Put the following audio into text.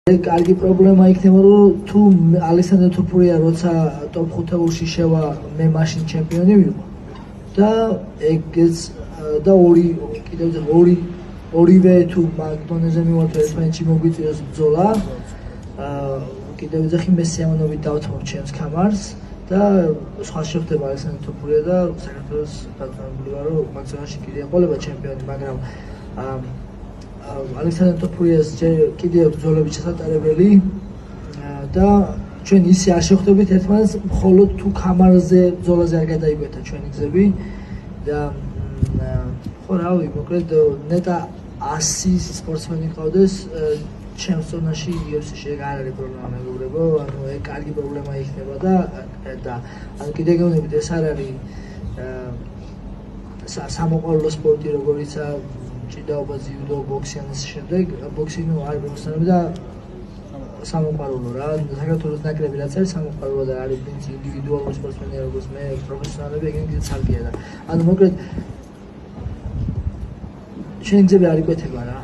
კარგი პრობლემა იქნება, რომ თუ ალექსანდრე თურფურია როცა ტოპ 5-ში შევა, მე მაშინ ჩემპიონი ვიყო და ეგეც და ორივე თუ მაგდონეზე მივართ ერთმანეთში მოგვიწვიოს ბრძოლა, კიდევ ეძახი მე სიამოვნებით დავთმობ ჩემს კამარს და სხვა შეხვდება ალექსანდრე თურფურია და საქართველოს დაწინაურებული ვარ, რომ მაგზავაში კიდე ეყოლება ჩემპიონი, მაგრამ ალექსანდრე თურფურიას კიდევ ბრძოლები ჩასატარებელი და ჩვენ ისე არ შევხვდებით ერთმანეთს, მხოლოდ თუ კამარზე ბრძოლაზე არ გადაიგვეთა ჩვენი გზები და ხო რავი, მოკლედ ნეტა 100 სპორტსმენი ყავდეს ჩემს ზონაში UFC-ში ეგ არ არის პრობლემა მეგობრებო, ანუ ეგ კარგი პრობლემა იქნება და ანუ კიდე გეუბნებით ეს არ არის სამოყვარულო სპორტი როგორიცაა ჭიდაობა, ძიუდო, ბოქსი ან ამ შემდეგ, ბოქსი ნუ არის პროფესიონალური და სამოყვარულო რა, საქართველოს ნაკრები რაც არის სამოყვარულო და არის პრინციპი ინდივიდუალური სპორტსმენი როგორც მე, პროფესიონალები ეგენი კიდე ცალკეა და ანუ მოკლედ ჩვენი გზები არ იკვეთება რა,